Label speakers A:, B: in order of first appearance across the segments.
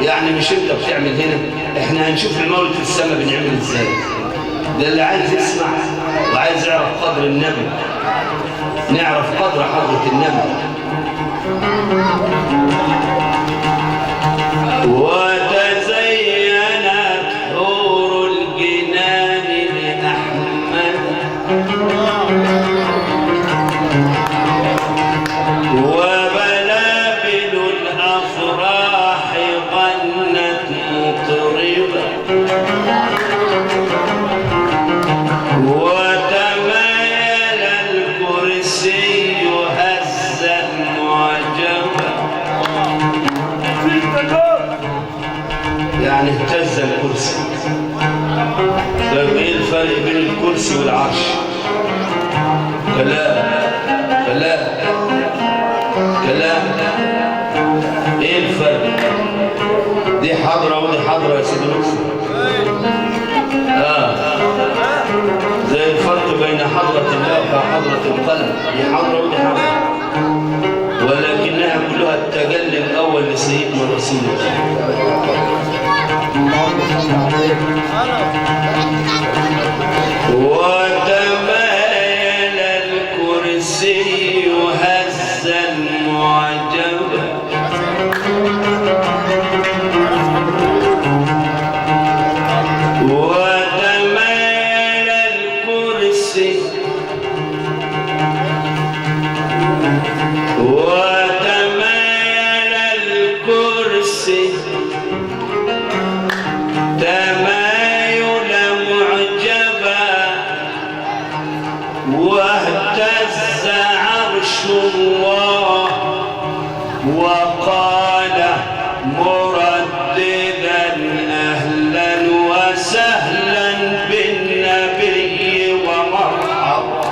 A: يعني مش انت بتعمل هنا، احنا هنشوف المولد في السماء بنعمل ازاي. ده اللي عايز يسمع وعايز يعرف قدر النبي، نعرف قدر حضرة النبي. وتزينت حور الجنان لأحمد وبلابل الأفراح غنت مطربة وتمايل الكرسي هزا معجبا. يعني اهتز الكرسي. طيب ايه الفرق بين الكرسي والعرش؟ كلام ايه الفرق؟ دي حضرة ودي حضرة يا سيدي لطفي. زي الفرق بين حضرة الله وحضرة القلب، دي حضرة ودي حضرة، ولكنها كلها التجلي الأول لسيدنا رسول الله. وتمايل الكرسي هزا معجبا وتمايل الكرسي تمايل معجبا واهتز عرش الله وقال مرددا أهلا وسهلا بالنبي ومرحبا.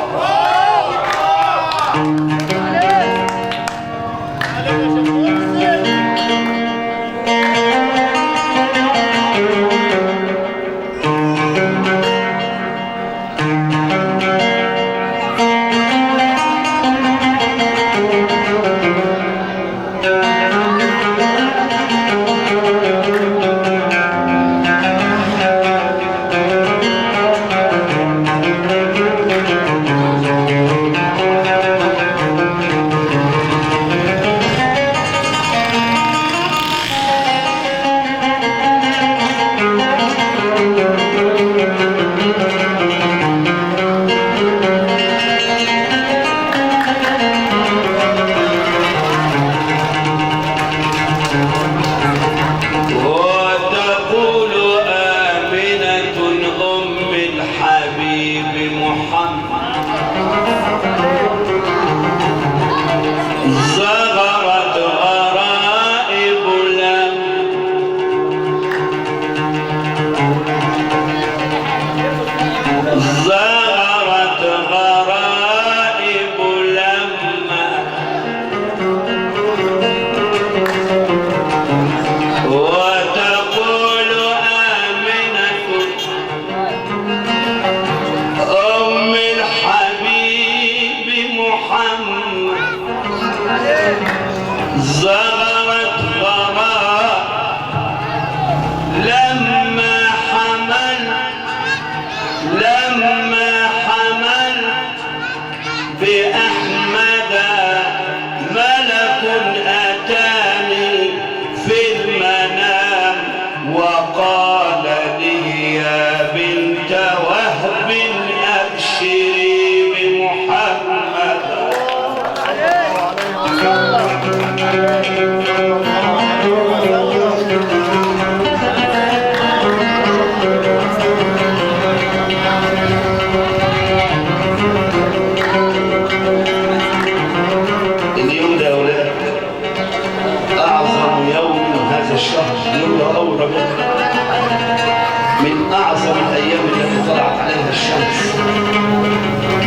A: من أعظم الأيام التي طلعت عليها الشمس،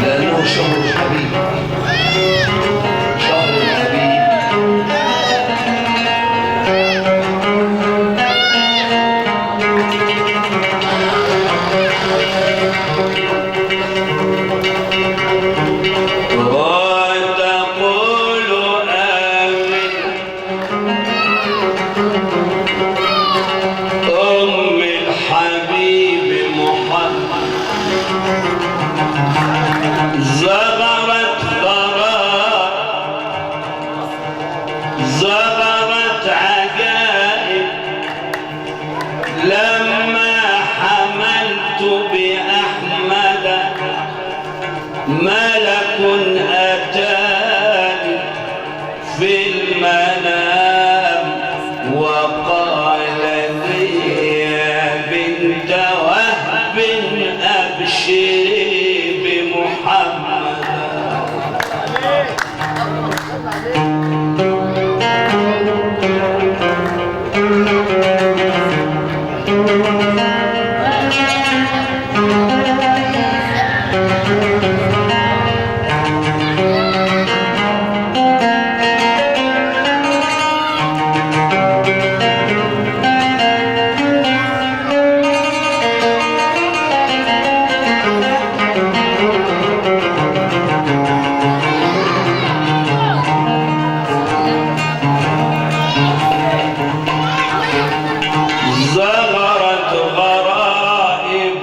A: لأنه شهر الحبيب، شهر الحبيب. وتقول آمين وقال لي يا بنت وهب أبشري بمحمد. ظهرت غرائب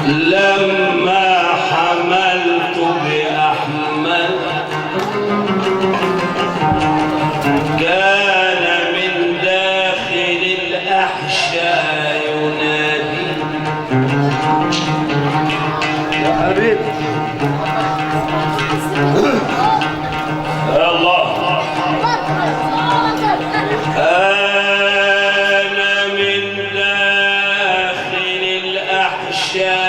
A: لما حملت بأحمد، كان من داخل الأحشاء ينادي يا حبيبي الله. أنا من داخل الأحشاء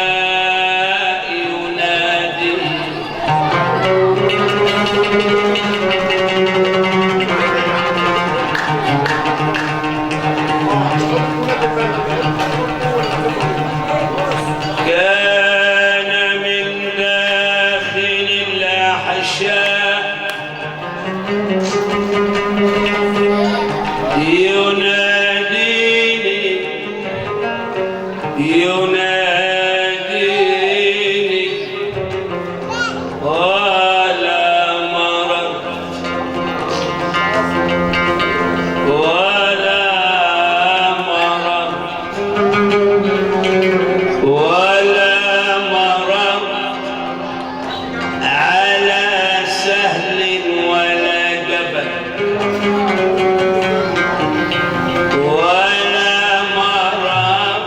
A: ينادي كان من داخل الأحشاء يناديني يناديني ولا مرض ولا مرض ولا مرض على سهل ولا جبل ولا مرض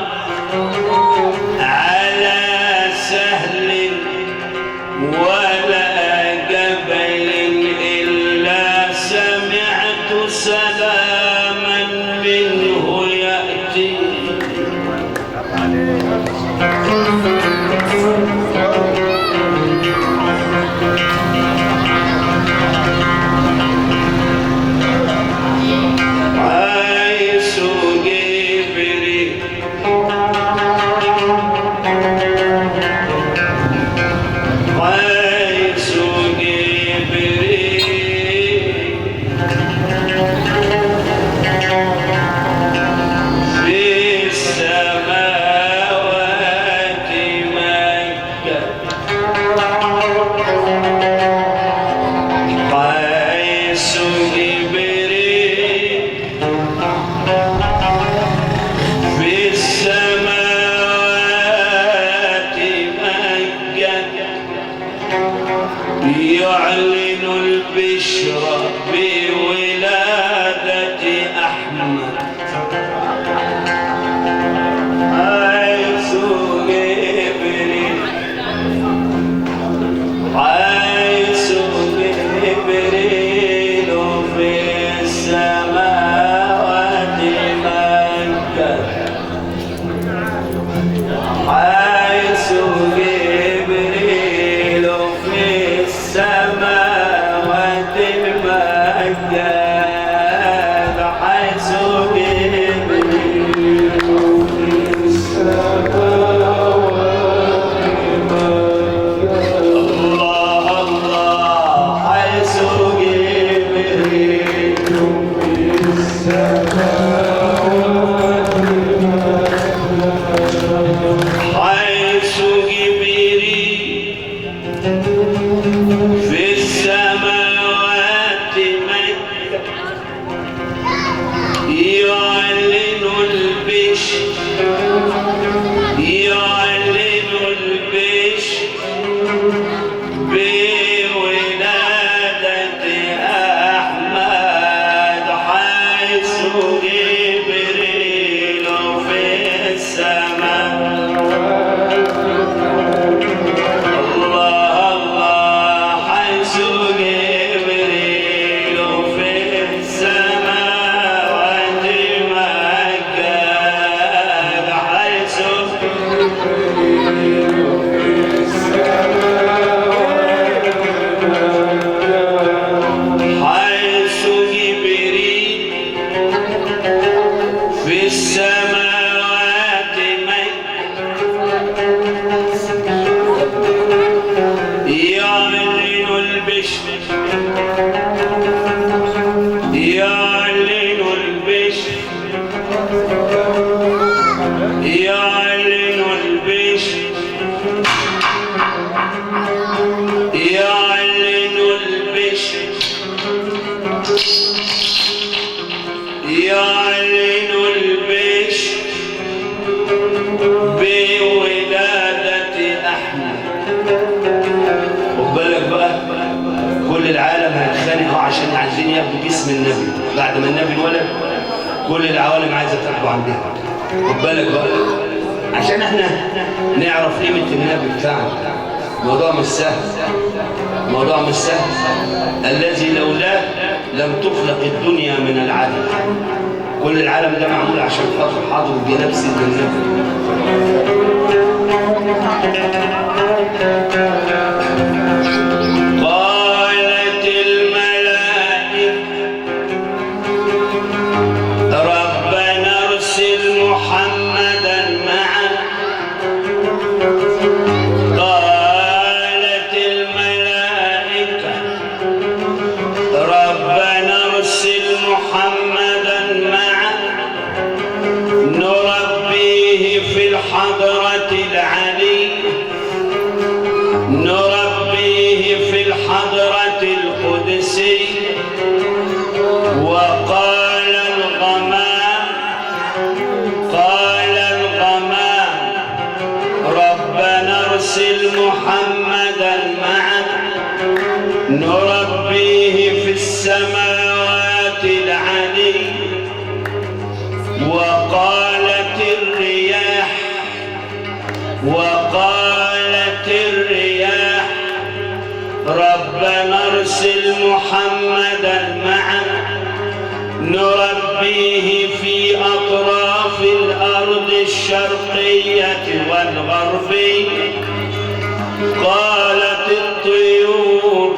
A: على سهل ولا جبل إلا سمعت سلاما منه يأتي. عيسى جبريل عيسى جبريل في السماوات مكة، عيسى جبريل في السماوات مكة يعلن البشرى بولادة أحمد. عيسى جبريل عيسى جبريل في السماوات مكة، عيسى جبريل في السماوات مكة يعلن البشر يعلن البشر يعلن البشر يعلن البشر بولادة أحمد. خد بالك بقى، كل العالم هيتخانقوا عشان عايزين ياخدوا جسم النبي بعد ما النبي اتولد. كل العوالم عايزه تاخده عندها. خد بالك بقى، عشان احنا نعرف قيمه النبي بتاعنا. الموضوع مش سهل، الموضوع مش سهل. الذي لولاه لم تخلق الدنيا من العدم. كل العالم ده معمول عشان خاطر حاضر جناب سيدنا النبي. قالت الملائكة ربنا ارسل محمدا معنا. قالت الملائكة ربنا ارسل محمدا معنا نربيه في الحضرة العلية، نربيه في الحضرة القدسية. وقال الغمام، قال الغمام ربنا ارسل محمدا معنا نربيه في السماوات العلية. وقالت الرياح، وقالت الرياح ربنا ارسل محمدا معنا نربيه في أطراف الأرض الشرقية والغربية. قالت الطيور،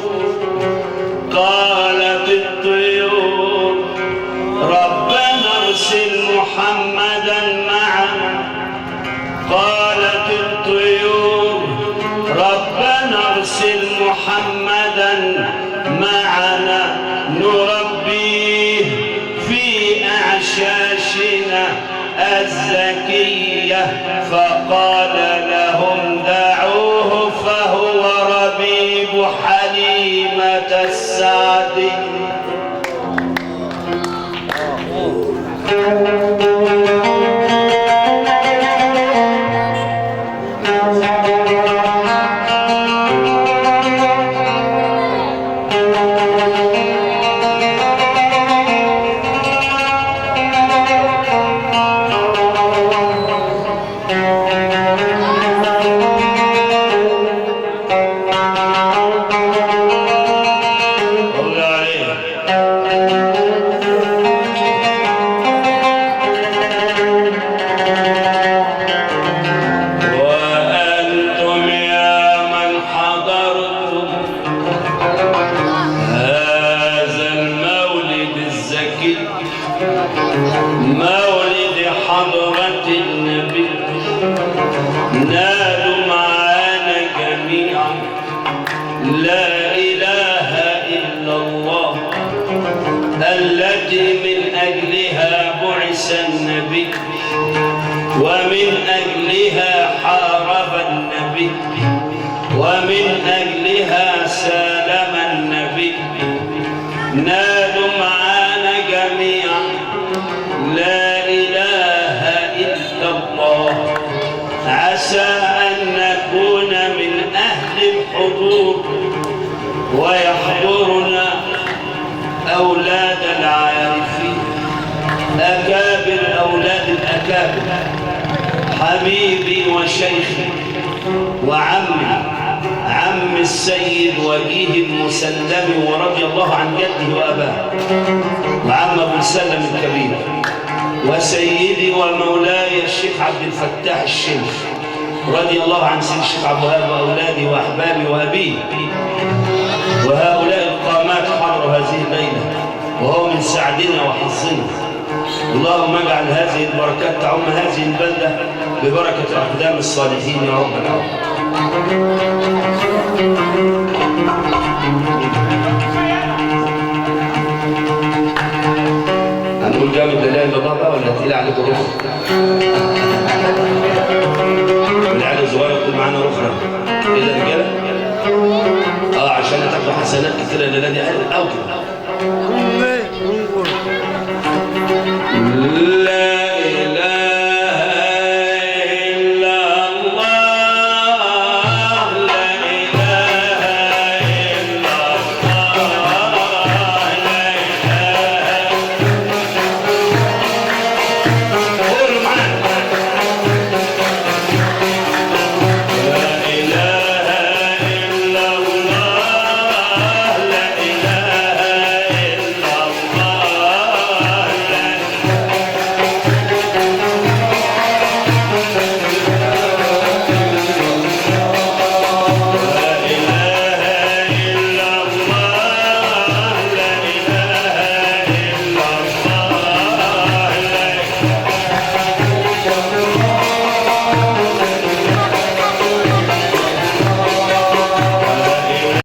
A: قالت الطيور ربنا ارسل محمدا معنا. قالت الطيور ربنا ارسل محمدا معنا نربيه في أعشاشنا الزكية. فقال لهم دعوه فهو ربيب حليمة السعدية. مولد حضرة النبي نادوا معانا جميعا لا إله إلا الله التي من أجلها بعث النبي ومن أجلها حارب النبي ومن أجلها سالم النبي. نادوا معانا جميعا لا إله إلا الله عسى أن نكون من أهل الحضور ويحضرنا أولاد العارفين أكابر أولاد الأكابر حبيبي وشيخي وعمي عم السيد وجيه المسلم ورضي الله عن جده وأباه وعم أبو السلم الكبير وسيدي ومولاي الشيخ عبد الفتاح الشيخ رضي الله عن سيد الشيخ عبد الوهاب وأولادي وأحبابي وأبيه. وهؤلاء القامات حضروا هذه الليلة وهو من سعدنا وحظنا. اللهم اجعل هذه البركات تعم هذه البلدة ببركة أقدام الصالحين يا رب العالمين. تقول جامد لا اله الا الله بقى ولا تقيل عليكم كده؟ والعيال الصغيره تقول معانا اخرى ايه ده رجاله؟ عشان تاخدوا حسنات كتيره الليله دي او كده.